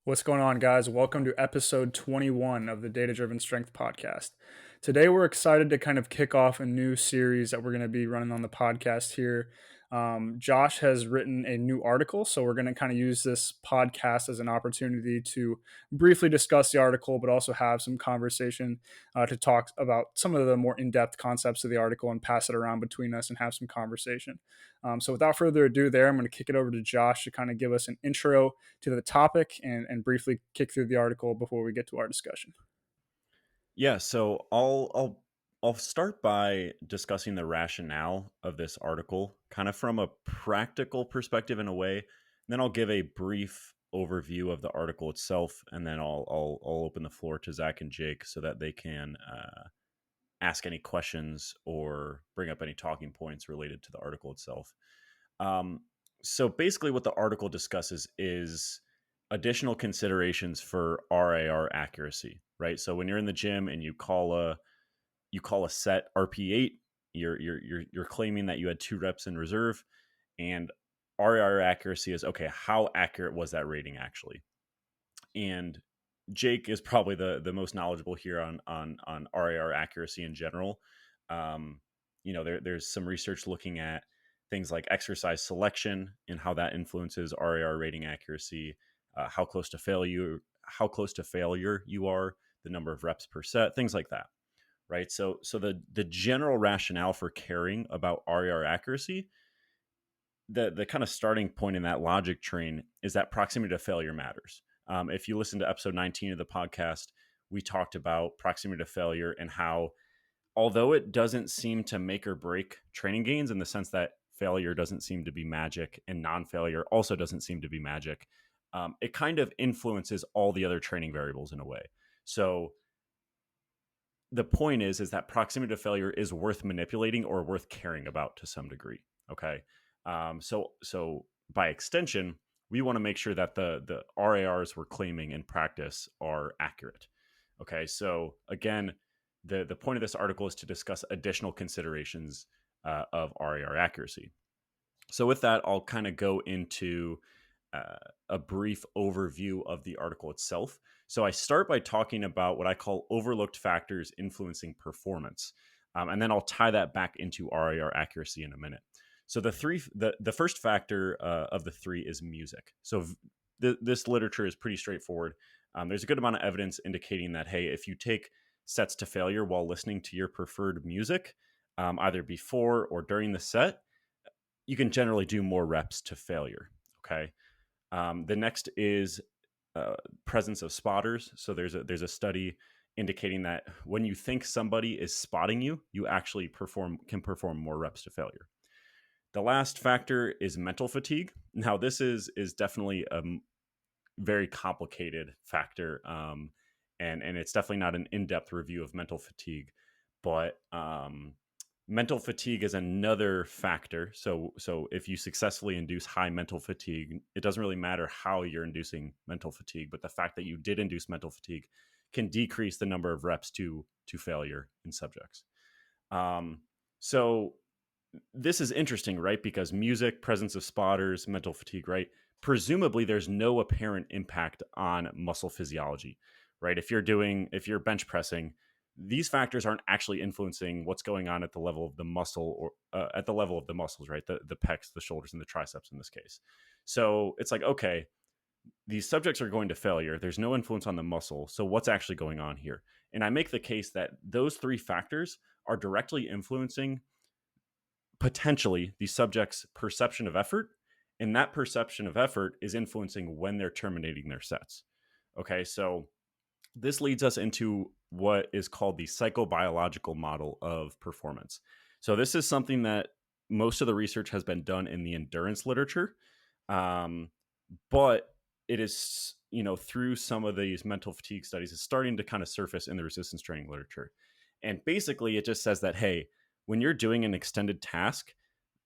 What's going on, guys? Welcome to episode 21 of the Data Driven Strength Podcast. Today, we're excited to kind of kick off a new series that we're going to be running on the podcast here. Josh has written a new article, so we're going to kind of use this podcast as an opportunity to briefly discuss the article, but also have some conversation to talk about some of the more in depth concepts of the article and pass it around between us and have some conversation. So, without further ado, I'm going to kick it over to Josh to kind of give us an intro to the topic and briefly kick through the article before we get to our discussion. Yeah, so I'll start by discussing the rationale of this article, kind of from a practical perspective in a way. Then I'll give a brief overview of the article itself, and then I'll open the floor to Zach and Jake so that they can ask any questions or bring up any talking points related to the article itself. Um, so basically, what the article discusses is additional considerations for RIR accuracy, right? So when you're in the gym and you call a set RP8, you're claiming that you had 2 reps in reserve, and RIR accuracy is okay. How accurate was that rating actually? And Jake is probably the most knowledgeable here on RIR accuracy in general. There's some research looking at things like exercise selection and how that influences RIR rating accuracy, how close to failure you are, the number of reps per set, things like that, right? So the general rationale for caring about RIR accuracy, the kind of starting point in that logic train is that proximity to failure matters. If you listen to episode 19 of the podcast, we talked about proximity to failure and how, although it doesn't seem to make or break training gains in the sense that failure doesn't seem to be magic and non-failure also doesn't seem to be magic, it kind of influences all the other training variables in a way. So the point is that proximity to failure is worth manipulating or worth caring about to some degree. Okay. So by extension, we want to make sure that the RARs we're claiming in practice are accurate. Okay. So again, the point of this article is to discuss additional considerations of RAR accuracy. So with that, I'll kind of go into a brief overview of the article itself. So I start by talking about what I call overlooked factors influencing performance, and then I'll tie that back into RAR accuracy in a minute. So the first factor of the three is music. So this literature is pretty straightforward. There's a good amount of evidence indicating that, hey, if you take sets to failure while listening to your preferred music, either before or during the set, you can generally do more reps to failure. Okay. The next is presence of spotters. So there's a study indicating that when you think somebody is spotting you, you actually can perform more reps to failure. The last factor is mental fatigue. Now, this is definitely a very complicated factor, and it's definitely not an in-depth review of mental fatigue, but mental fatigue is another factor. So if you successfully induce high mental fatigue, it doesn't really matter how you're inducing mental fatigue, but the fact that you did induce mental fatigue can decrease the number of reps to failure in subjects. So this is interesting, right? Because music, presence of spotters, mental fatigue, right? Presumably there's no apparent impact on muscle physiology, right? If you're bench pressing, these factors aren't actually influencing what's going on at the level of the muscle or at the level of the muscles, right? The pecs, the shoulders, and the triceps in this case. So it's like, okay, these subjects are going to failure. There's no influence on the muscle. So what's actually going on here? And I make the case that those three factors are directly influencing potentially the subject's perception of effort. And that perception of effort is influencing when they're terminating their sets. Okay, so this leads us into what is called the psychobiological model of performance. So this is something that most of the research has been done in the endurance literature, but it is, through some of these mental fatigue studies, is starting to kind of surface in the resistance training literature. And basically, it just says that, hey, when you're doing an extended task,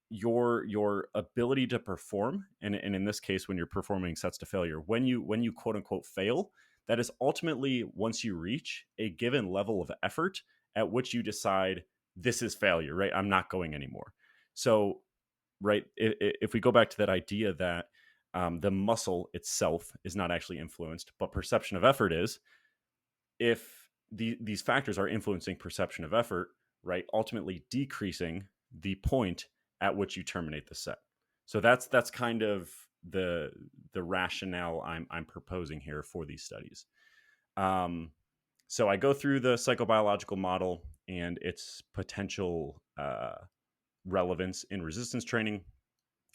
your ability to perform, and in this case, when you're performing sets to failure, when you quote unquote fail, that is ultimately once you reach a given level of effort at which you decide this is failure, right? I'm not going anymore. So, right, if we go back to that idea that The muscle itself is not actually influenced, but perception of effort is. If these factors are influencing perception of effort, right, ultimately decreasing the point at which you terminate the set. So that's kind of the rationale I'm proposing here for these studies. Um, so I go through the psychobiological model and its potential relevance in resistance training.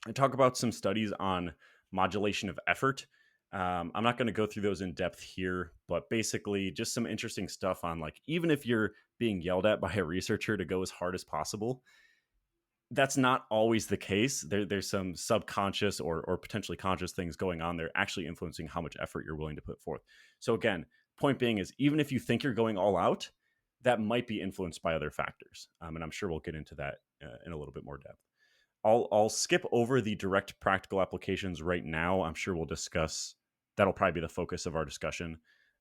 I talk about some studies on modulation of effort. I'm not going to go through those in depth here, but basically just some interesting stuff on, like, even if you're being yelled at by a researcher to go as hard as possible, that's not always the case. There's some subconscious or potentially conscious things going on there actually influencing how much effort you're willing to put forth. So again, point being is, even if you think you're going all out, that might be influenced by other factors. And I'm sure we'll get into that in a little bit more depth. I'll skip over the direct practical applications right now. I'm sure we'll discuss, that'll probably be the focus of our discussion.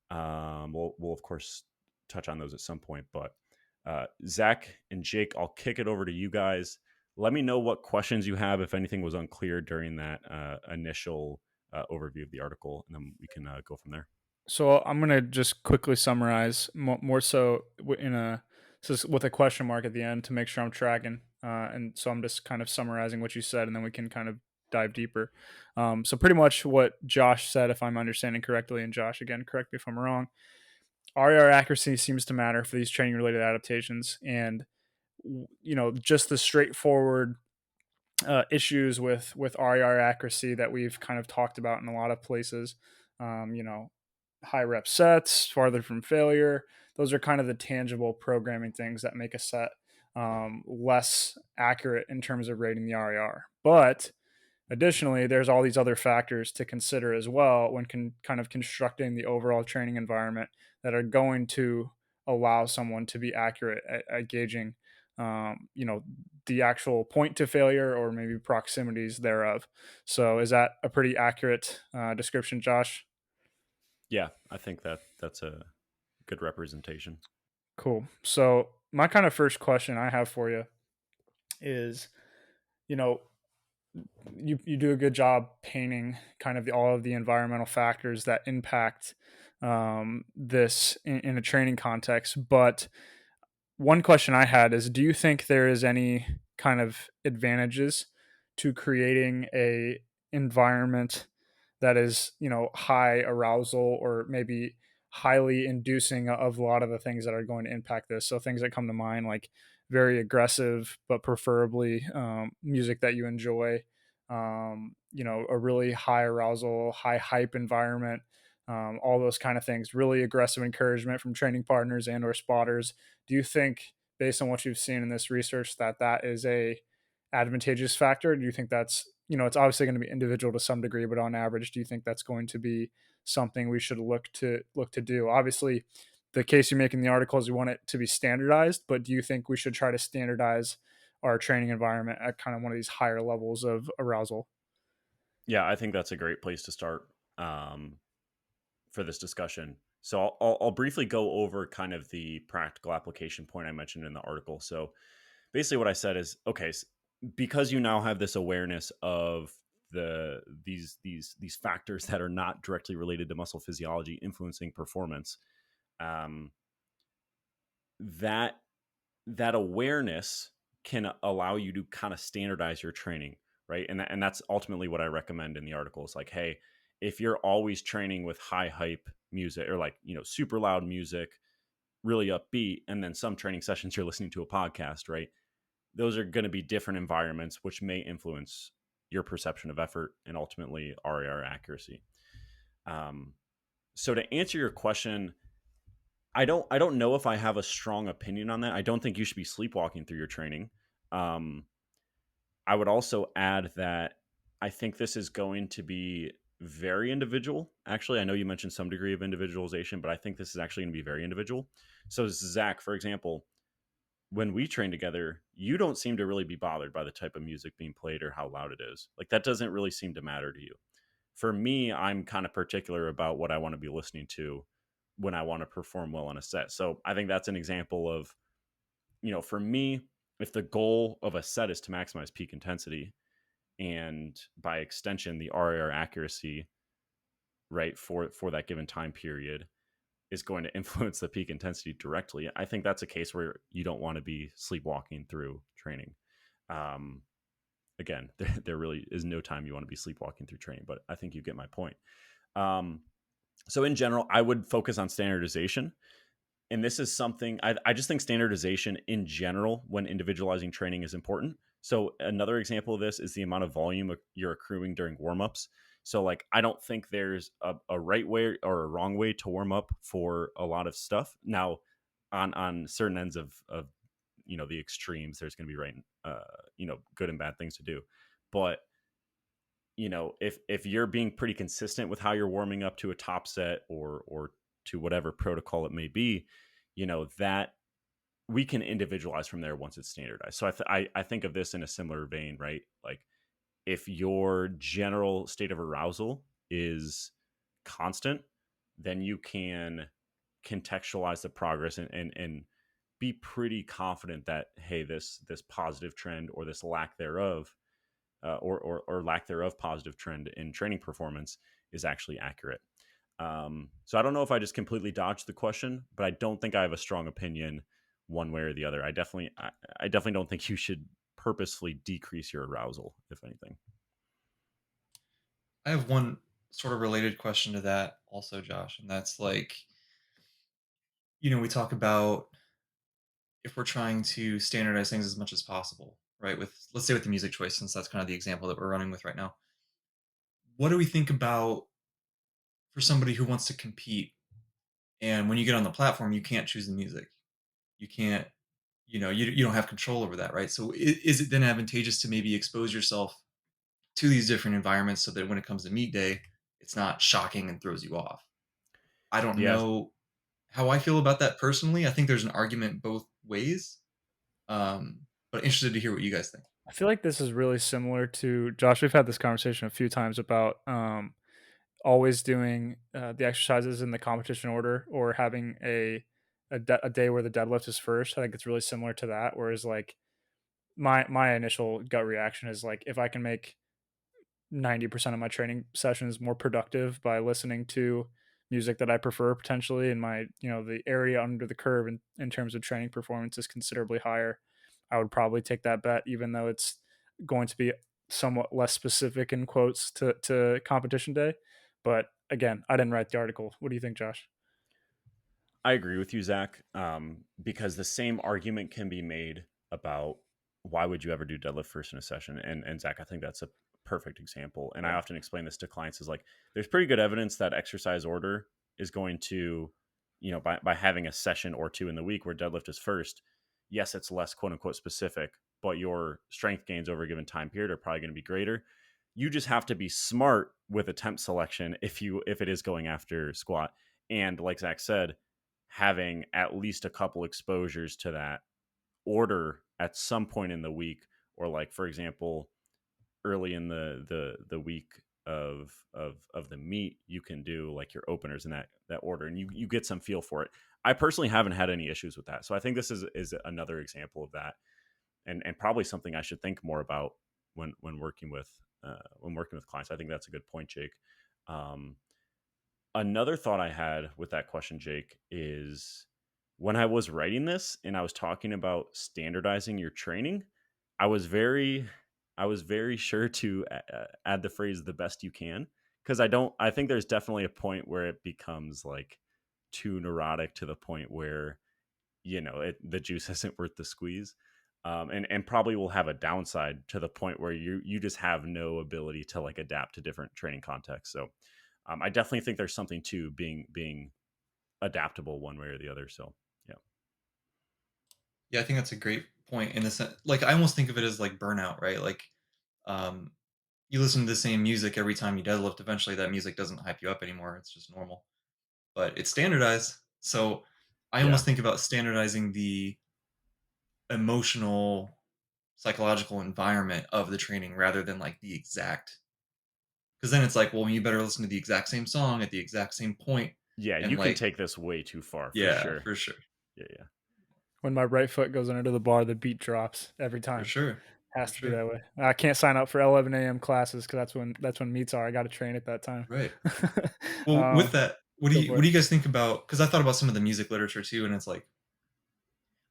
We'll of course touch on those at some point, but Zach and Jake, I'll kick it over to you guys. Let me know what questions you have, if anything was unclear during that initial overview of the article, and then we can go from there. So I'm gonna just quickly summarize more so with a question mark at the end to make sure I'm tracking. And so I'm just kind of summarizing what you said, and then we can kind of dive deeper. So pretty much what Josh said, if I'm understanding correctly, and Josh, again, correct me if I'm wrong. RER accuracy seems to matter for these training related adaptations, and just the straightforward issues with RER accuracy that we've kind of talked about in a lot of places. Um, you know, High rep sets, farther from failure. Those are kind of the tangible programming things that make a set less accurate in terms of rating the RER. But additionally, there's all these other factors to consider as well when kind of constructing the overall training environment that are going to allow someone to be accurate at gauging, the actual point to failure or maybe proximities thereof. So, is that a pretty accurate description, Josh? Yeah, I think that's a good representation. Cool. So, my kind of first question I have for you is, you know, you do a good job painting kind of all of the environmental factors that impact this in a training context. But one question I had is, do you think there is any kind of advantages to creating a environment that is, high arousal or maybe highly inducing of a lot of the things that are going to impact this? So things that come to mind, like very aggressive, but preferably music that you enjoy, a really high arousal, high hype environment, all those kind of things, really aggressive encouragement from training partners and or spotters. Do you think, based on what you've seen in this research, that that is a advantageous factor? Do you think that's, it's obviously going to be individual to some degree, but on average, do you think that's going to be something we should look to do? Obviously, the case you make in the article is you want it to be standardized, but do you think we should try to standardize our training environment at kind of one of these higher levels of arousal? Yeah, I think that's a great place to start for this discussion. So I'll briefly go over kind of the practical application point I mentioned in the article. So basically, what I said is, okay, because you now have this awareness of these factors that are not directly related to muscle physiology influencing performance, um, that that awareness can allow you to kind of standardize your training, right? And that's ultimately what I recommend in the article. Is like, hey, if you're always training with high hype music, or like, super loud music, really upbeat, and then some training sessions you're listening to a podcast, right? Those are going to be different environments, which may influence your perception of effort and ultimately RAR accuracy. Um, so to answer your question, I don't know if I have a strong opinion on that. I don't think you should be sleepwalking through your training. Um, I would also add that I think this is going to be very individual. Actually, I know you mentioned some degree of individualization, but I think this is actually going to be very individual. So, Zach, for example, when we train together, you don't seem to really be bothered by the type of music being played or how loud it is. Like, that doesn't really seem to matter to you. For me, I'm kind of particular about what I want to be listening to when I want to perform well on a set. So I think that's an example of, for me, if the goal of a set is to maximize peak intensity, and by extension the RIR accuracy, right, for that given time period is going to influence the peak intensity directly. I think that's a case where you don't want to be sleepwalking through training. Um, Again, there really is no time you want to be sleepwalking through training, but I think you get my point. Um, so in general, I would focus on standardization. And this is something I just think standardization in general when individualizing training is important. So another example of this is the amount of volume you're accruing during warmups. So like I don't think there's a right way or a wrong way to warm up for a lot of stuff. Now on certain ends of the extremes, there's going to be right good and bad things to do. But if you're being pretty consistent with how you're warming up to a top set or to whatever protocol it may be, that we can individualize from there once it's standardized. So I think of this in a similar vein, right? Like if your general state of arousal is constant, then you can contextualize the progress and be pretty confident that, hey, this positive trend or this lack thereof, or lack thereof positive trend in training performance is actually accurate. So I don't know if I just completely dodged the question, but I don't think I have a strong opinion one way or the other. I definitely don't think you should purposefully decrease your arousal, if anything. I have one sort of related question to that also, Josh, and that's like, we talk about if we're trying to standardize things as much as possible, right? With let's say with the music choice, since that's kind of the example that we're running with right now. What do we think about for somebody who wants to compete? And when you get on the platform, you can't choose the music. You can't, you don't have control over that, right? So is it then advantageous to maybe expose yourself to these different environments so that when it comes to meet day, it's not shocking and throws you off? I don't Yeah, know how I feel about that personally. I think there's an argument both ways. But interested to hear what you guys think. I feel like this is really similar to Josh. We've had this conversation a few times about always doing the exercises in the competition order or having a day where the deadlift is first. I think it's really similar to that. Whereas like my initial gut reaction is like if I can make 90% of my training sessions more productive by listening to music that I prefer potentially, and my the area under the curve in terms of training performance is considerably higher, I would probably take that bet, even though it's going to be somewhat less specific in quotes to competition day. But again, I didn't write the article. What do you think, Josh? I agree with you, Zach, because the same argument can be made about why would you ever do deadlift first in a session. And Zach, I think that's a perfect example. And I Right. often explain this to clients is like, there's pretty good evidence that exercise order is going to, by having a session or two in the week where deadlift is first, yes, it's less quote unquote specific, but your strength gains over a given time period are probably going to be greater. You just have to be smart with attempt selection if it is going after squat. And like Zach said, having at least a couple exposures to that order at some point in the week, or like for example early in the week of the meet, you can do like your openers in that order, and you get some feel for it. I personally haven't had any issues with that, so I think this is another example of that, and probably something I should think more about when working with clients. I think that's a good point, Jake. um, Another thought I had with that question, Jake, is when I was writing this and I was talking about standardizing your training, I was very I was very sure to add the phrase "the best you can," because I think there's definitely a point where it becomes like too neurotic to the point where the juice isn't worth the squeeze. And probably will have a downside to the point where you just have no ability to like adapt to different training contexts. So I definitely think there's something to being adaptable one way or the other. So yeah, Yeah, I think that's a great point in the sense like I almost think of it as like burnout, right? Like um you listen to the same music every time you deadlift, eventually that music doesn't hype you up anymore. It's just normal. But it's standardized. So I yeah, almost think about standardizing the emotional psychological environment of the training rather than like the exact because then it's like, well, you better listen to the exact same song at the exact same point yeah. and You can like take this way too far for yeah, sure. for sure. Yeah, yeah. When my right foot goes under the bar, the beat drops every For time. sure. For Has to be sure. that way. I can't sign up for 11 a.m. classes because that's when meets are. I got to train at that time. Right. Well, with um, that, Go for what it. do you guys think about, because I thought about some of the music literature too, and it's like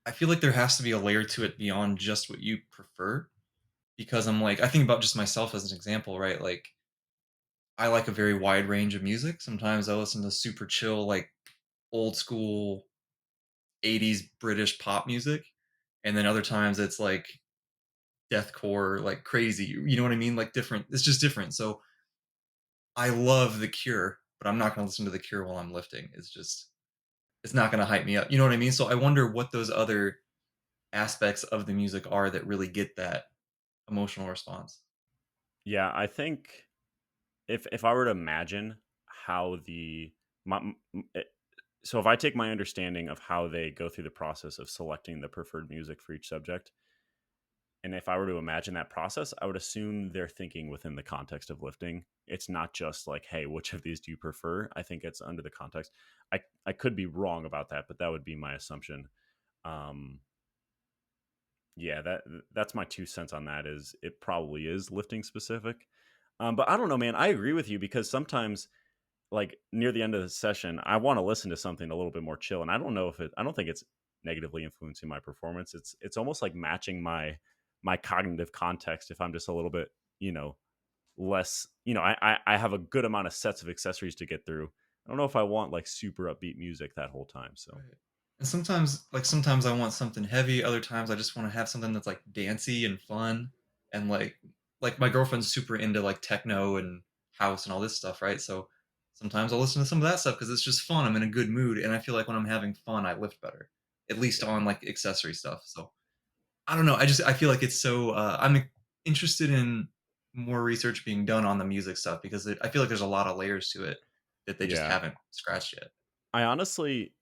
I feel like there has to be a layer to it beyond just what you prefer, because I'm like I think about just myself as an example, right? Like I like a very wide range of music. Sometimes I listen to super chill, like old school 80s British pop music. And then other times it's like deathcore, like crazy. You know what I mean? Like different. It's just different. So I love The Cure, but I'm not going to listen to The Cure while I'm lifting. It's not going to hype me up. You know what I mean? So I wonder what those other aspects of the music are that really get that emotional response. Yeah, I think if I were to imagine how the my, m- it, so if I take my understanding of how they go through the process of selecting the preferred music for each subject, and if I were to imagine that process, I would assume they're thinking within the context of lifting. It's not just like, hey, which of these do you prefer? I think it's under the context. I could be wrong about that, but that would be my assumption. Um, yeah, that's my 2 cents on that. Is it probably is lifting specific, but I don't know, man. I agree with you because sometimes, like near the end of the session, I want to listen to something a little bit more chill, and I don't know if it. I don't think it's negatively influencing my performance. It's almost like matching my cognitive context. If I'm just a little bit, less, I have a good amount of sets of accessories to get through. I don't know if I want like super upbeat music that whole time. So Right. And sometimes I want something heavy, other times I just wanna have something that's, like, dancey and fun, and, like, my girlfriend's super into, like, techno and house and all this stuff, right? So, sometimes I'll listen to some of that stuff because it's just fun, I'm in a good mood, and I feel like when I'm having fun, I lift better, at least yeah, on, like, accessory stuff, so, I don't know, I feel like it's so, I'm interested in more research being done on the music stuff because I feel like there's a lot of layers to it that they just yeah. haven't scratched yet. I honestly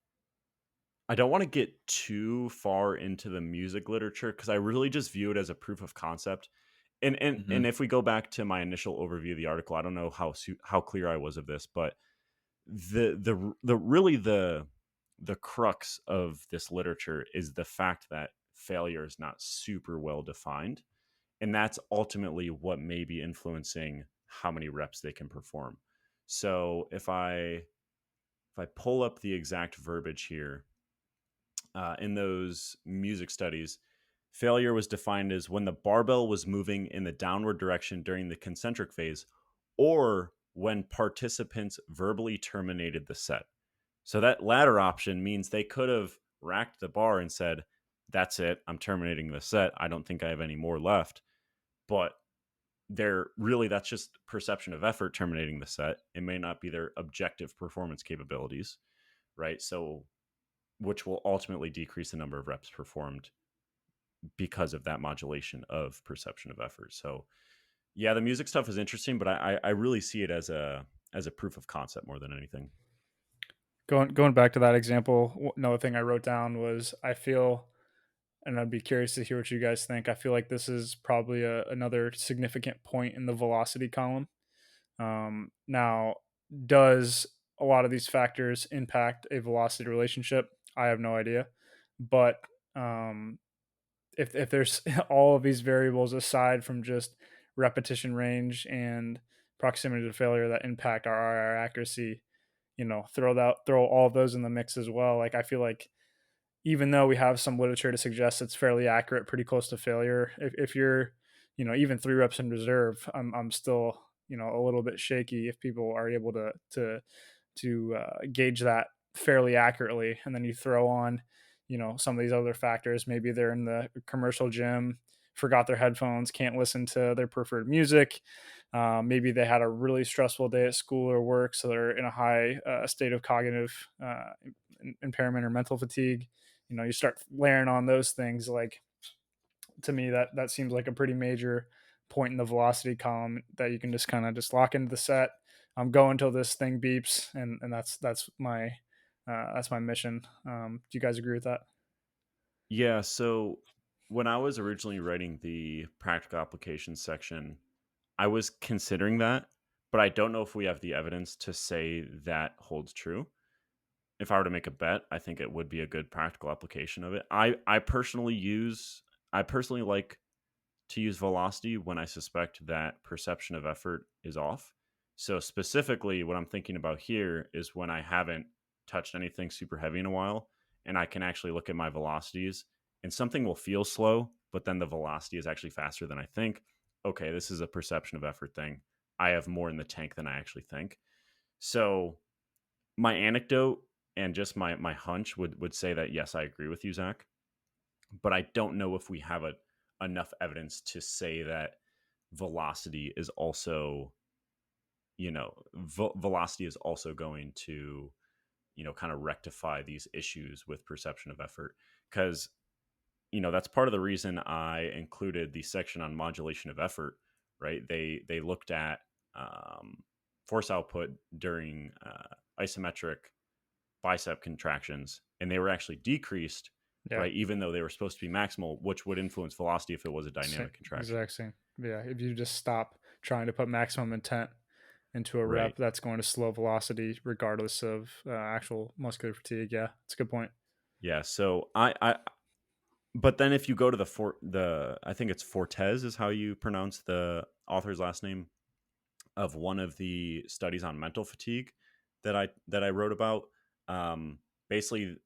I don't want to get too far into the music literature because I really just view it as a proof of concept. And Mhm. if we go back to my initial overview of the article, I don't know how clear I was of this, but the really the crux of this literature is the fact that failure is not super well defined, and that's ultimately what may be influencing how many reps they can perform. So if I pull up the exact verbiage here, in those music studies, failure was defined as when the barbell was moving in the downward direction during the concentric phase, or when participants verbally terminated the set. So that latter option means they could have racked the bar and said, "That's it. I'm terminating the set. I don't think I have any more left." But that's just perception of effort terminating the set. It may not be their objective performance capabilities, right? So which will ultimately decrease the number of reps performed because of that modulation of perception of effort. So yeah, the music stuff is interesting, but I really see it as a proof of concept more than anything. Going back to that example, another thing I wrote down was I feel, and I'd be curious to hear what you guys think. I feel like this is probably another significant point in the velocity column. Now, does a lot of these factors impact a velocity relationship? I have no idea, but um, if there's all of these variables aside from just repetition range and proximity to failure that impact our RIR accuracy, throw all of those in the mix as well. Like I feel like even though we have some literature to suggest it's fairly accurate, pretty close to failure, if you're, even 3 reps in reserve, I'm still, a little bit shaky if people are able to gauge that fairly accurately. And then you throw on, some of these other factors. Maybe they're in the commercial gym, forgot their headphones, can't listen to their preferred music. Maybe they had a really stressful day at school or work, so they're in a high state of cognitive impairment or mental fatigue. You start layering on those things. Like to me, that seems like a pretty major point in the velocity column that you can just kind of just lock into the set. I'm going until this thing beeps, and that's my mission. Do you guys agree with that? Yeah, so when I was originally writing the practical application section, I was considering that, but I don't know if we have the evidence to say that holds true. If I were to make a bet, I think it would be a good practical application of it. I personally like to use velocity when I suspect that perception of effort is off. So specifically, what I'm thinking about here is when I haven't touched anything super heavy in a while, and I can actually look at my velocities, and something will feel slow, but then the velocity is actually faster than I think. Okay, this is a perception of effort thing. I have more in the tank than I actually think. So my anecdote and just my hunch would say that yes, I agree with you, Zach, but I don't know if we have enough evidence to say that velocity is also, velocity is also going to, kind of rectify these issues with perception of effort. Because, that's part of the reason I included the section on modulation of effort, right? They looked at force output during isometric bicep contractions, and they were actually decreased, Yeah. right? Even though they were supposed to be maximal, which would influence velocity if it was a dynamic contraction, Exact same. Yeah. If you just stop trying to put maximum intent into a right? rep, that's going to slow velocity regardless of actual muscular fatigue. Yeah. It's a good point. Yeah. So but then if you go to the I think it's Fortes is how you pronounce the author's last name of one of the studies on mental fatigue that I wrote about. Basically,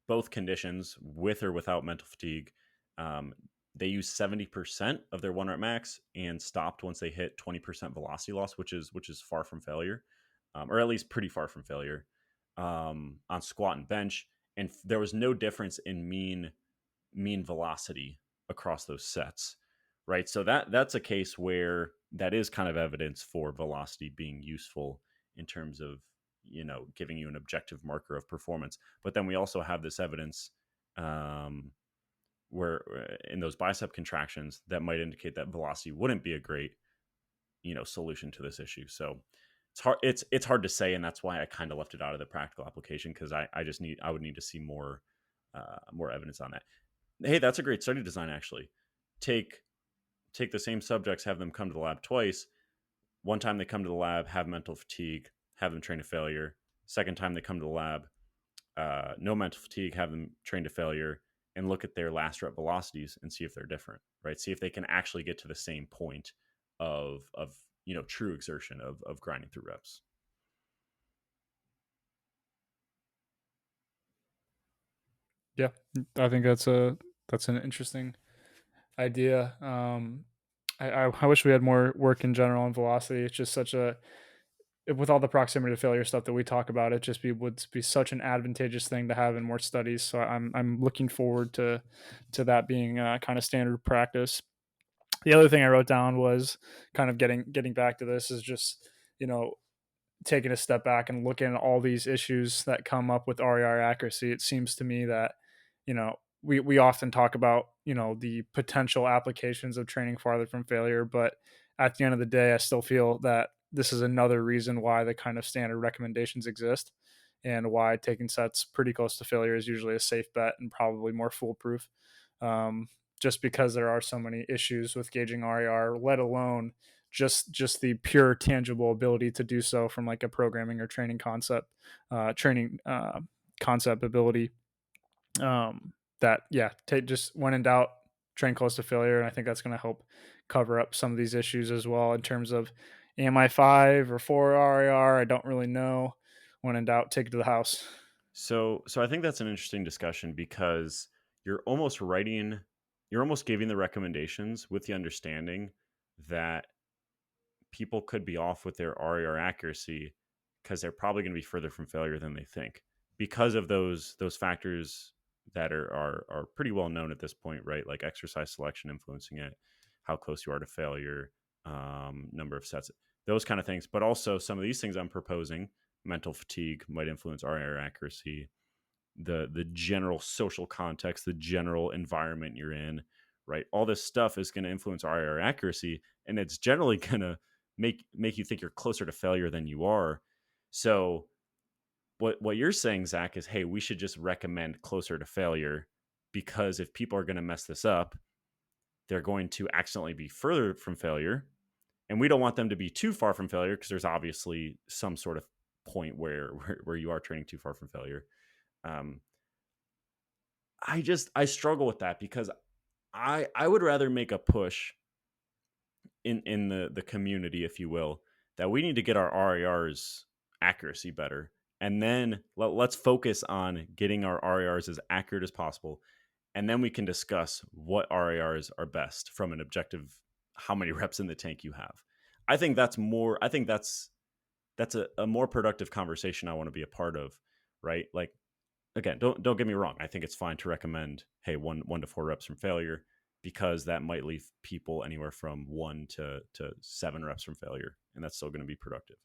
both conditions, with or without mental fatigue, um, they used 70% of their 1 rep max and stopped once they hit 20% velocity loss, which is far from failure, or at least pretty far from failure, on squat and bench. And there was no difference in mean velocity across those sets, right? So that's a case where that is kind of evidence for velocity being useful in terms of, giving you an objective marker of performance. But then we also have this evidence, um, where in those bicep contractions that might indicate that velocity wouldn't be a great, solution to this issue. So it's hard to say, and that's why I kind of left it out of the practical application, because I would need to see more evidence on that. Hey, that's a great study design, actually. Take take the same subjects, have them come to the lab twice. One time they come to the lab, have mental fatigue, have them train to failure. Second time they come to the lab, no mental fatigue, have them train to failure, and look at their last rep velocities and see if they're different, right? See if they can actually get to the same point of true exertion of grinding through reps. Yeah. I think that's an interesting idea. I wish we had more work in general on velocity. It's just such a with all the proximity to failure stuff that we talk about, it just would be such an advantageous thing to have in more studies. So I'm looking forward to that being kind of standard practice. The other thing I wrote down was kind of getting back to this is just you know taking a step back and looking at all these issues that come up with RER accuracy. It seems to me that we often talk about the potential applications of training farther from failure, but at the end of the day, I still feel that this is another reason why the kind of standard recommendations exist and why taking sets pretty close to failure is usually a safe bet and probably more foolproof. Um, just because there are so many issues with gauging RER, let alone just the pure tangible ability to do so from like a programming or training concept ability. That yeah, just when in doubt, train close to failure, and I think that's going to help cover up some of these issues as well in terms of am I 5 or 4 RAR? I don't really know. When in doubt, take it to the house. So I think that's an interesting discussion, because you're almost writing, you're almost giving the recommendations with the understanding that people could be off with their RER accuracy because they're probably going to be further from failure than they think, because of those factors that are pretty well known at this point, right? Like exercise selection influencing it, how close you are to failure, number of sets, those kind of things. But also some of these things I'm proposing, mental fatigue might influence RER accuracy, the general social context, the general environment you're in, right? All this stuff is going to influence RIR accuracy, and it's generally going to make you think you're closer to failure than you are. So what you're saying, Zach, is hey, we should just recommend closer to failure, because if people are going to mess this up, they're going to accidentally be further from failure, and we don't want them to be too far from failure, because there's obviously some sort of point where you are training too far from failure. Um, I struggle with that, because I would rather make a push in the community, if you will, that we need to get our RIRs accuracy better, and then let's focus on getting our RIRs as accurate as possible, and then we can discuss what RIRs are best from an objective, how many reps in the tank you have. I think that's more. I think that's a more productive conversation I want to be a part of, right? Like, again, don't get me wrong. I think it's fine to recommend, hey, one to four reps from failure, because that might leave people anywhere from 1 to 7 reps from failure, and that's still going to be productive,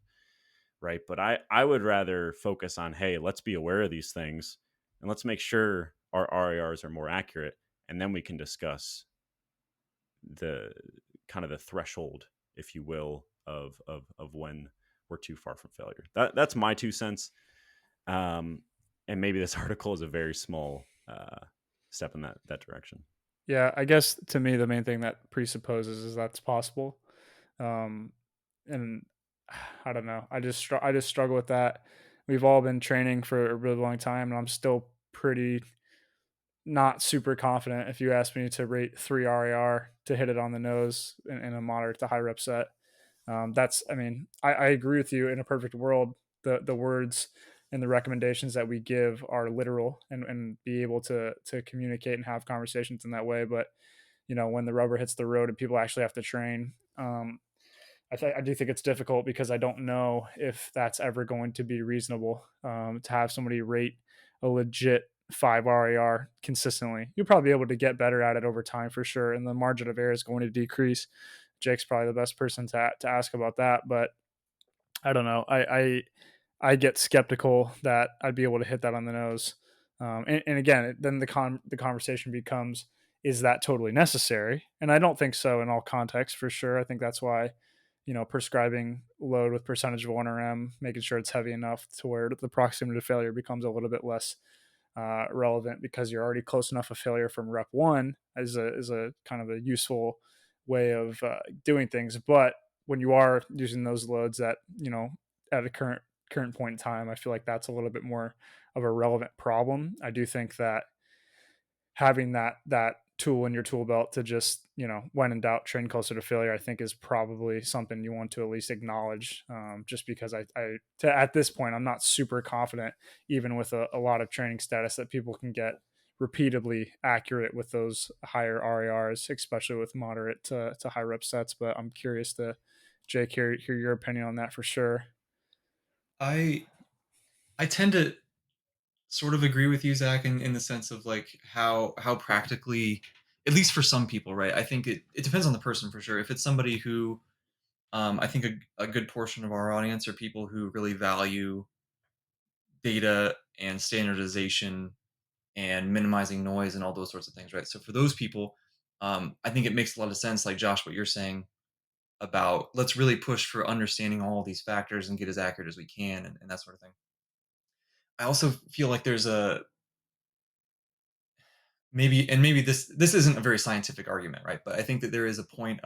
right? But I would rather focus on, hey, let's be aware of these things, and let's make sure our RARs are more accurate, and then we can discuss the kind of the threshold, if you will, of when we're too far from failure. That's my 2 cents. Um, and maybe this article is a very small step in that direction. Yeah, I guess to me the main thing that presupposes is that's possible. Um, and I don't know. I just struggle with that. We've all been training for a really long time, and I'm still pretty not super confident if you ask me to rate 3 RAR to hit it on the nose in a moderate to high rep set. That's, I mean, I agree with you. In a perfect world, the words and the recommendations that we give are literal, and be able to communicate and have conversations in that way. But when the rubber hits the road and people actually have to train, I do think it's difficult because I don't know if that's ever going to be reasonable, to have somebody rate a legit 5 RAR consistently. You'll probably be able to get better at it over time for sure, and the margin of error is going to decrease. Jake's probably the best person to ask about that, but I don't know. I get skeptical that I'd be able to hit that on the nose. And again, then the conversation becomes, is that totally necessary? And I don't think so in all contexts for sure. I think that's why prescribing load with percentage of 1RM, making sure it's heavy enough to where the proximity to failure becomes a little bit less relevant, because you're already close enough of failure from rep one is a kind of a useful way of doing things. But when you are using those loads at at a current point in time, I feel like that's a little bit more of a relevant problem. I do think that having that tool in your tool belt to just when in doubt train closer to failure, I think is probably something you want to at least acknowledge, just because at this point I'm not super confident, even with a lot of training status, that people can get repeatedly accurate with those higher RARs, especially with moderate to high rep sets. But I'm curious to Jake hear your opinion on that for sure. I I tend to sort of agree with you, Zach, in the sense of like how practically, at least for some people, right? I think it depends on the person for sure. If it's somebody who, I think a good portion of our audience are people who really value data and standardization and minimizing noise and all those sorts of things, right? So for those people, I think it makes a lot of sense, like Josh, what you're saying about let's really push for understanding all of these factors and get as accurate as we can, and that sort of thing. I also feel like there's a maybe this isn't a very scientific argument, right? But I think that there's a point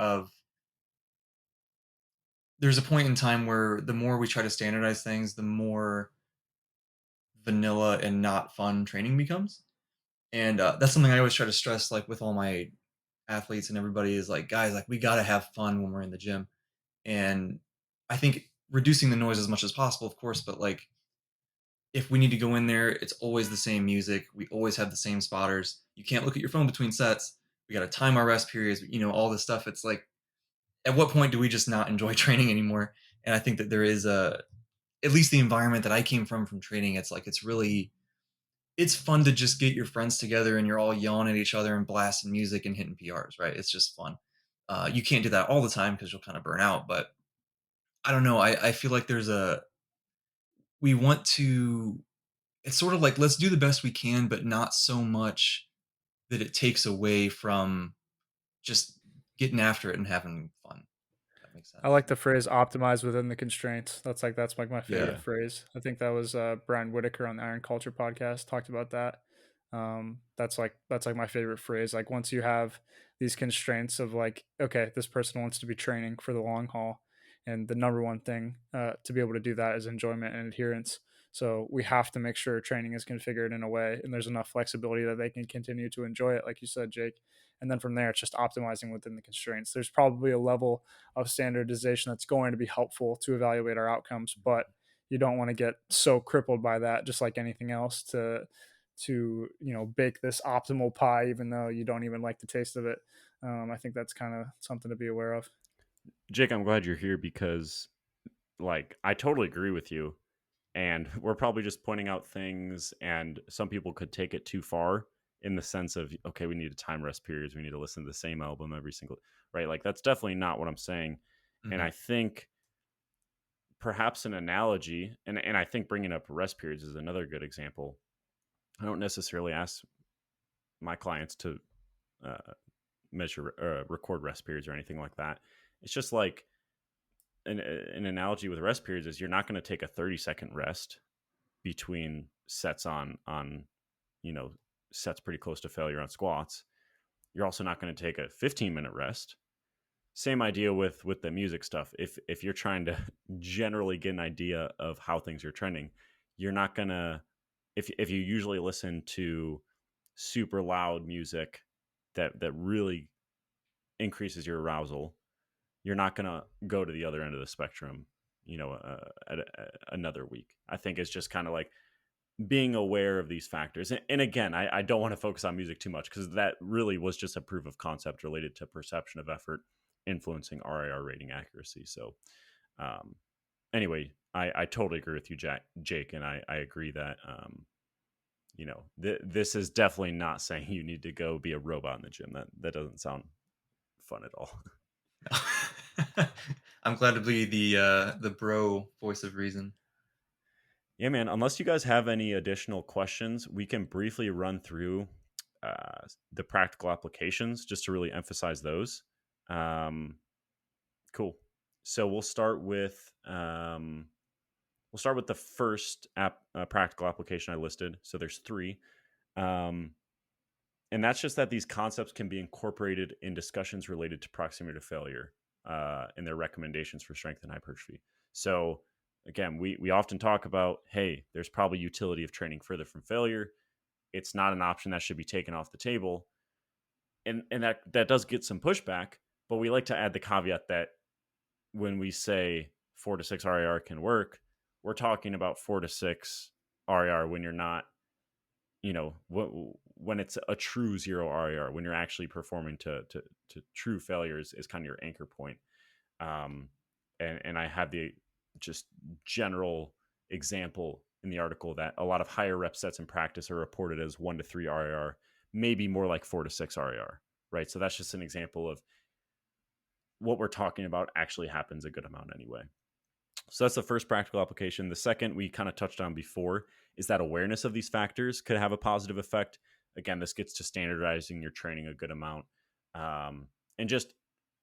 in time where the more we try to standardize things, the more vanilla and not fun training becomes. And that's something I always try to stress, like with all my athletes and everybody, is like, guys, like we gotta have fun when we're in the gym. And I think reducing the noise as much as possible, of course, but like if we need to go in there, it's always the same music. We always have the same spotters. You can't look at your phone between sets. We got to time our rest periods, all this stuff. It's like, at what point do we just not enjoy training anymore? And I think that there is at least the environment that I came from training, it's like, it's fun to just get your friends together and you're all yelling at each other and blasting music and hitting PRs, right? It's just fun. You can't do that all the time because you'll kind of burn out, but I don't know. I feel like we want to, it's sort of like, let's do the best we can, but not so much that it takes away from just getting after it and having fun. If that makes I sense. like the phrase "optimize within the constraints." That's like my favorite Yeah. phrase. I think that was Brian Whitaker on the Iron Culture podcast talked about that. That's like my favorite phrase. Like, once you have these constraints of like, okay, this person wants to be training for the long haul, and the number one thing to be able to do that is enjoyment and adherence. So we have to make sure training is configured in a way and there's enough flexibility that they can continue to enjoy it, like you said, Jake. And then from there, it's just optimizing within the constraints. There's probably a level of standardization that's going to be helpful to evaluate our outcomes, but you don't want to get so crippled by that, just like anything else, to bake this optimal pie even though you don't even like the taste of it. I think that's kind of something to be aware of. Jake, I'm glad you're here because like I totally agree with you, and we're probably just pointing out things, and some people could take it too far in the sense of, okay, we need to time rest periods, we need to listen to the same album every single, right? Like that's definitely not what I'm saying. And I Hmm. think perhaps an analogy, and I think bringing up rest periods is another good example. I don't necessarily ask my clients to uh, measure record rest periods or anything like that. It's just like an analogy with rest periods is you're not going to take a 30-second rest between sets on you know sets pretty close to failure on squats. You're also not going to take a 15-minute rest. Same idea with the music stuff. If you're trying to generally get an idea of how things are trending, you're not gonna, if you usually listen to super loud music that really increases your arousal, you're not gonna go to the other end of the spectrum, another week. I think it's just kind of like being aware of these factors. And again, I don't want to focus on music too much because that really was just a proof of concept related to perception of effort influencing RIR rating accuracy. So, um, anyway, I totally agree with you, Jake, and I agree that, this is definitely not saying you need to go be a robot in the gym. That doesn't sound fun at all. I'm glad to be the bro voice of reason. Yeah, man. Unless you guys have any additional questions, we can briefly run through the practical applications just to really emphasize those. Um, cool. So we'll start with the first practical application I listed. So there's three, um, and that's just that these concepts can be incorporated in discussions related to proximity to failure in their recommendations for strength and hypertrophy. So again, we often talk about, hey, there's probably utility of training further from failure. It's not an option that should be taken off the table, and that does get some pushback. But we like to add the caveat that when we say 4 to 6 RIR can work, we're talking about 4 to 6 RIR when you're not, when it's a true zero RIR, when you're actually performing to true failures is kind of your anchor point. Um, and I have the just general example in the article that a lot of higher rep sets in practice are reported as 1 to 3 RIR, maybe more like 4 to 6 RIR, right? So that's just an example of what we're talking about actually happens a good amount anyway. So that's the first practical application. The second we kind of touched on before is that awareness of these factors could have a positive effect. Again, this gets to standardizing your training a good amount. And just,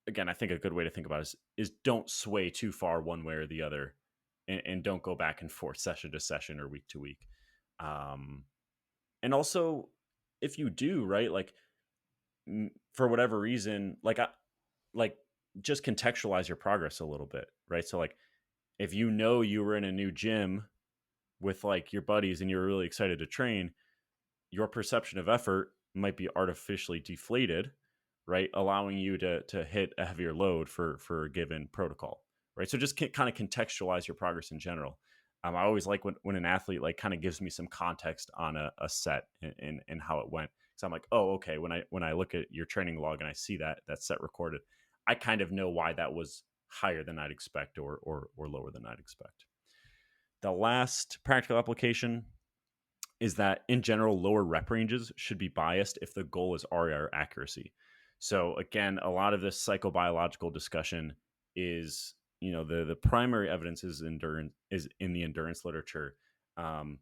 again, I think a good way to think about it is don't sway too far one way or the other, and don't go back and forth session to session or week to week. Um, and also, if you do, right, like for whatever reason, like just contextualize your progress a little bit, right? So like if you were in a new gym with like your buddies and you were really excited to train, your perception of effort might be artificially deflated, right? Allowing you to hit a heavier load for a given protocol, right? So just kind of contextualize your progress in general. I always like when an athlete like kind of gives me some context on a set and how it went. So I'm like, oh, okay. When I look at your training log and I see that set recorded, I kind of know why that was higher than I'd expect or lower than I'd expect. The last practical application is that in general, lower rep ranges should be biased if the goal is RIR accuracy. So again, a lot of this psychobiological discussion is, the primary evidence is endurance is in the endurance literature. Um,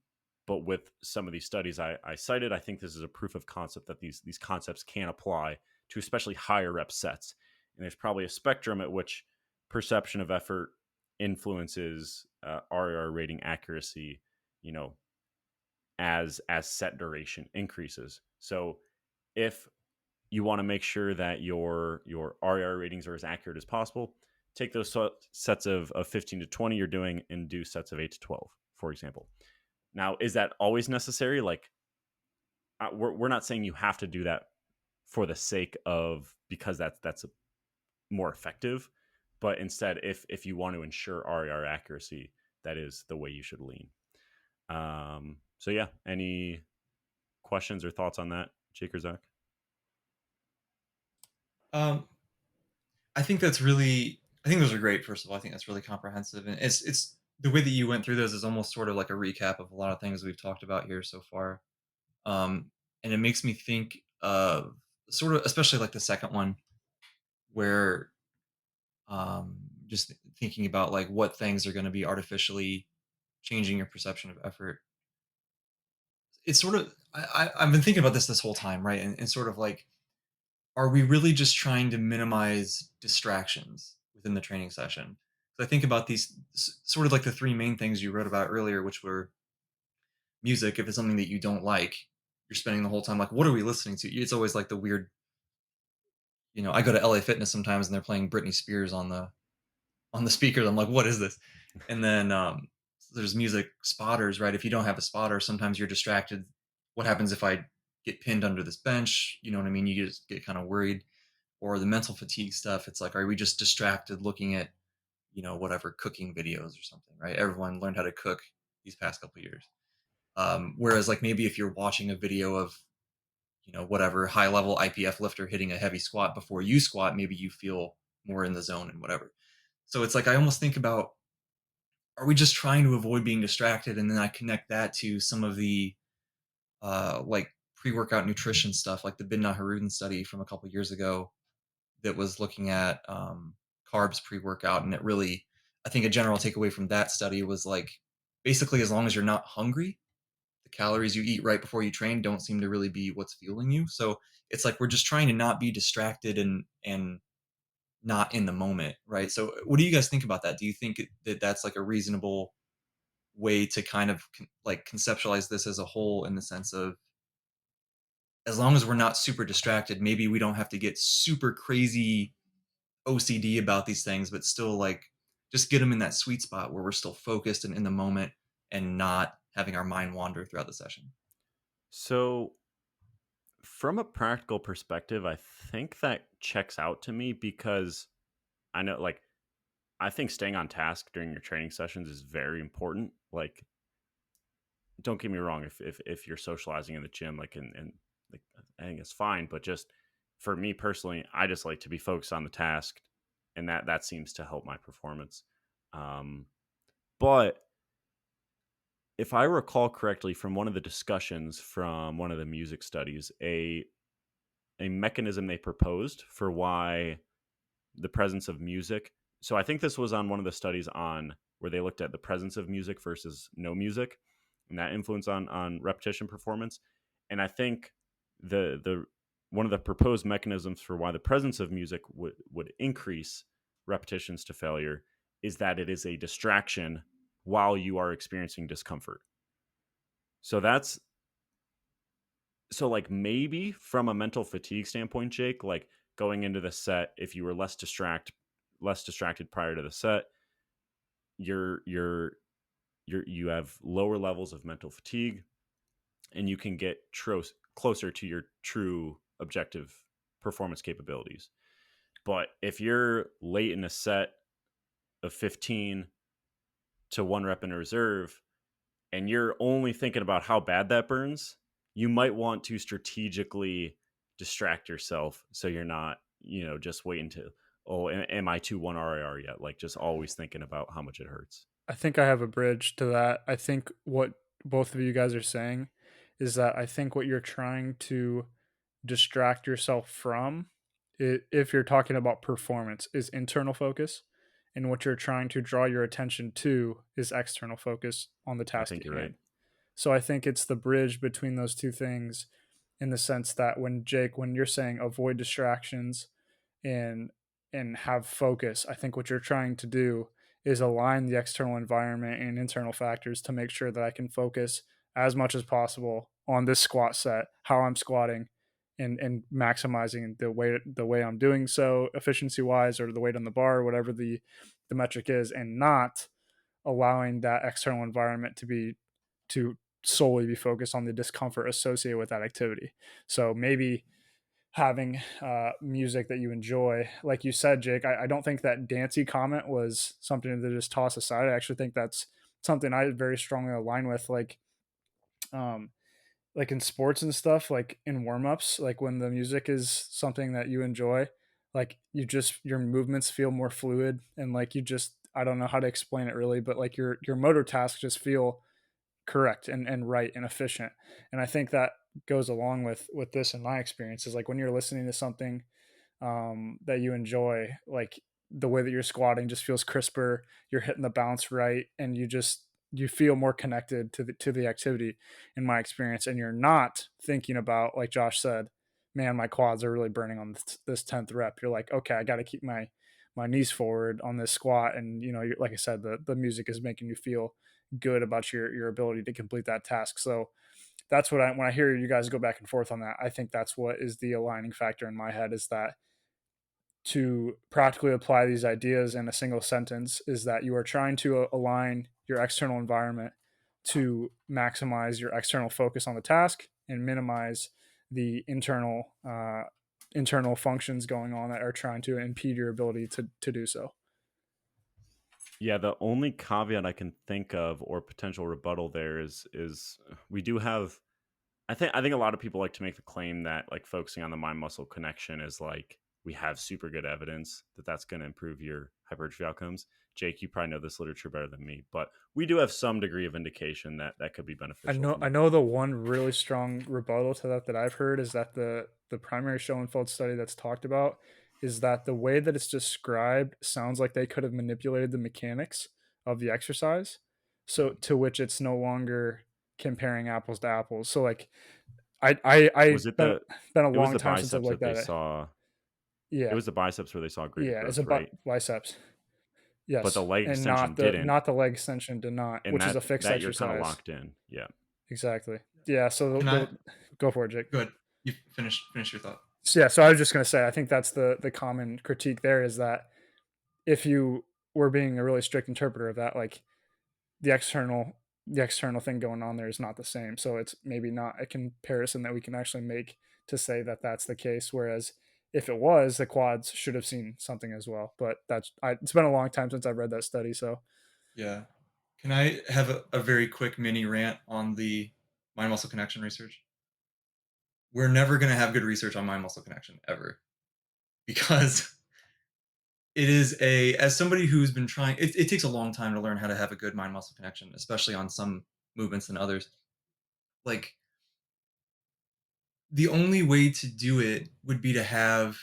but with some of these studies I cited, I think this is a proof of concept that these concepts can apply to especially higher rep sets. And there's probably a spectrum at which perception of effort influences RIR rating accuracy, you know, as set duration increases. So if you want to make sure that your RIR ratings are as accurate as possible, take those sets of 15 to 20 you're doing and do sets of 8 to 12, for example. Now, is that always necessary? Like, we're not saying you have to do that for the sake of because that's more effective, but instead, if you want to ensure RER accuracy, that is the way you should lean. So yeah, any questions or thoughts on that, Jake or Zach? Um, I think that's really. I think those are great. First of all, I think that's really comprehensive, and it's the way that you went through those is almost sort of like a recap of a lot of things we've talked about here so far. Um, and it makes me think of sort of, especially like the second one, where just thinking about like what things are going to be artificially changing your perception of effort. It's sort of I've been thinking about this whole time, right? And sort of like, are we really just trying to minimize distractions within the training session? So I think about these sort of like the three main things you wrote about earlier, which were music. If it's something that you don't like, you're spending the whole time like, what are we listening to? It's always like the weird, I go to LA Fitness sometimes and they're playing Britney Spears on the speakers. I'm like, what is this? And then there's music spotters, right? If you don't have a spotter, sometimes you're distracted. What happens if I get pinned under this bench? You know what I mean? You just get kind of worried. Or the mental fatigue stuff. It's like, are we just distracted looking at, whatever cooking videos or something, right? Everyone learned how to cook these past couple of years. Whereas like maybe if you're watching a video of, whatever high level IPF lifter hitting a heavy squat before you squat, maybe you feel more in the zone and whatever. So it's like I almost think about, are we just trying to avoid being distracted? And then I connect that to some of the like pre-workout nutrition stuff, like the Bidna Haruden study from a couple years ago that was looking at carbs pre-workout, and it really, I think a general takeaway from that study was like, basically, as long as you're not hungry, the calories you eat right before you train don't seem to really be what's fueling you. So it's like we're just trying to not be distracted and not in the moment, right? So what do you guys think about that? Do you think that that's like a reasonable way to kind of like conceptualize this as a whole, in the sense of, as long as we're not super distracted, maybe we don't have to get super crazy OCD about these things, but still like just get them in that sweet spot where we're still focused and in the moment and not having our mind wander throughout the session. So from a practical perspective, I think that checks out to me because I know, like, I think staying on task during your training sessions is very important. Like, don't get me wrong, if you're socializing in the gym, like, and like, I think it's fine. But just for me personally, I just like to be focused on the task, and that seems to help my performance. Um, but if I recall correctly from one of the discussions from one of the music studies, a mechanism they proposed for why the presence of music. So I think this was on one of the studies on where they looked at the presence of music versus no music and that influence on repetition performance. And I think the one of the proposed mechanisms for why the presence of music would increase repetitions to failure is that it is a distraction while you are experiencing discomfort. So that's so like maybe from a mental fatigue standpoint, Jake, like going into the set, if you were less distracted prior to the set, you have lower levels of mental fatigue, and you can get closer to your true objective performance capabilities. But if you're late in a set of 15 to one rep in a reserve, and you're only thinking about how bad that burns, you might want to strategically distract yourself so you're not, just waiting to, oh, am I to 1 RIR yet? Like just always thinking about how much it hurts. I think I have a bridge to that. I think what both of you guys are saying is that I think what you're trying to distract yourself from, if you're talking about performance, is internal focus. And what you're trying to draw your attention to is external focus on the I task think at you're right. hand. So I think it's the bridge between those two things, in the sense that when you're saying avoid distractions and have focus, I think what you're trying to do is align the external environment and internal factors to make sure that I can focus as much as possible on this squat set, how I'm squatting, and maximizing the way I'm doing so efficiency wise, or the weight on the bar, or whatever the metric is, and not allowing that external environment to solely be focused on the discomfort associated with that activity. So maybe having music that you enjoy, like you said, Jake, I don't think that dancey comment was something to just toss aside. I actually think that's something I very strongly align with. Um, like in sports and stuff, like in warm-ups, like when the music is something that you enjoy, like your movements feel more fluid, and like you just, I don't know how to explain it really, but like your motor tasks just feel correct and right and efficient. And I think that goes along with this in my experience, is like when you're listening to something that you enjoy, like the way that you're squatting just feels crisper, you're hitting the bounce right, and you feel more connected to the activity in my experience, and you're not thinking about, like Josh said, man, my quads are really burning on this 10th rep. You're like, okay, I got to keep my knees forward on this squat, and like I said, the music is making you feel good about your ability to complete that task. So that's what when I hear you guys go back and forth on that, I think that's what is the aligning factor in my head, is that to practically apply these ideas in a single sentence is that you are trying to align your external environment to maximize your external focus on the task and minimize the internal functions going on that are trying to impede your ability to do so. Yeah, the only caveat I can think of or potential rebuttal there is we do have I think a lot of people like to make the claim that like focusing on the mind muscle connection is like we have super good evidence that that's going to improve your hypertrophy outcomes. Jake, you probably know this literature better than me, but we do have some degree of indication that that could be I beneficial know from I a know the one really strong rebuttal to that I've heard is that the primary Schoenfeld study that's talked about is that the way that it's described sounds like they could have manipulated the mechanics of the exercise, so to which it's no longer comparing apples to apples. So like I was it been the been a it was long the time since I've biceps looked that they at it. saw it Yeah, was the biceps where they saw greater yeah, it's a growth, right? biceps. But the Yes, leg and extension didn't, not the leg extension did not, and which is a that fixed that you're kind of exercise. locked in. Yeah. Exactly. Yeah. So Can I go for it, Jake. go ahead? You finish your thought. So, yeah, so I was just going to say, I think that's the common critique there, is that if you were being a really strict interpreter of that, like the external the external thing going on there is not the same. So it's maybe not a comparison that we can actually make to say that that's the case. Whereas if it was, the quads should have seen something as well. But it's been a long time since I've read that study. So Yeah. Can I have a very quick mini rant on the mind muscle connection research? We're never going to have good research on mind muscle connection ever, because it is as somebody who's been trying, it takes a long time to learn how to have a good mind muscle connection, especially on some movements than others. Like, the only way to do it would be to have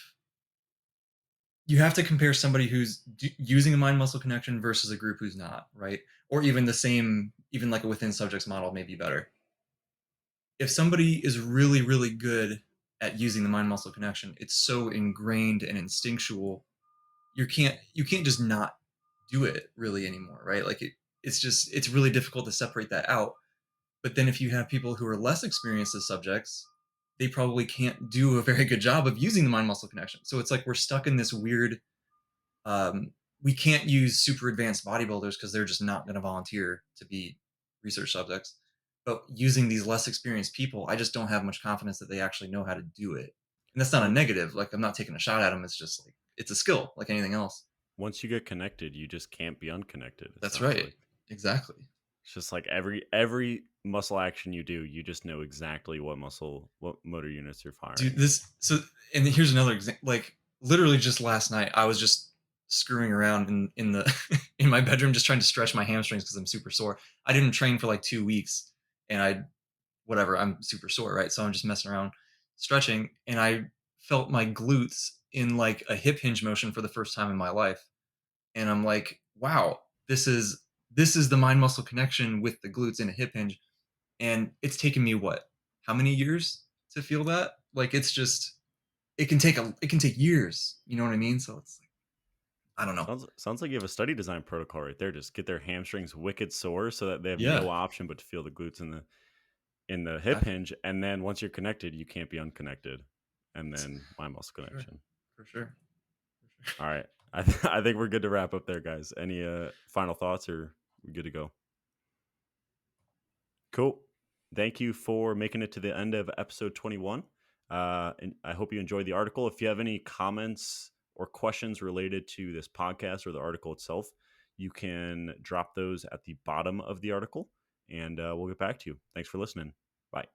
you have to compare somebody who's using a mind muscle connection versus a group who's not, right? Or even the same, even like a within subjects model may be better. If somebody is really, really good at using the mind muscle connection, it's so ingrained and instinctual. You can't just not do it really anymore, right? Like it's really difficult to separate that out. But then if you have people who are less experienced as subjects, they probably can't do a very good job of using the mind muscle connection. So it's like we're stuck in this weird, we can't use super advanced bodybuilders because they're just not going to volunteer to be research subjects. But using these less experienced people, I just don't have much confidence that they actually know how to do it. And that's not a W- negative. Like, I'm not taking a shot at them. It's just like it's a skill, like anything else. Once you get connected, you just can't be unconnected. It That's sounds right. like Exactly. it's just like every muscle action you do, you just know exactly what motor units you're Dude, firing. this so and here's another example. Like, literally just last night, I was just screwing around in the in my bedroom, just trying to stretch my hamstrings because I'm super sore. I didn't train for like 2 weeks, and I'm super sore, right? So I'm just messing around stretching, and I felt my glutes in like a hip hinge motion for the first time in my life. And I'm like, wow, this is the mind muscle connection with the glutes in a hip hinge. And it's taken me what? How many years to feel that? Like, it's just it can take years. You know what I mean? So it's like, I don't know. Sounds like you have a study design protocol right there. Just get their hamstrings wicked sore so that they have no Yeah, option but to feel the glutes in the hip exactly. hinge, and then once you're connected, you can't be unconnected, and It's, then mind muscle for sure. connection. For sure. For sure. All right, I think we're good to wrap up there, guys. Any final thoughts, or we good to go? Cool. Thank you for making it to the end of episode 21. And I hope you enjoyed the article. If you have any comments or questions related to this podcast or the article itself, you can drop those at the bottom of the article and we'll get back to you. Thanks for listening. Bye.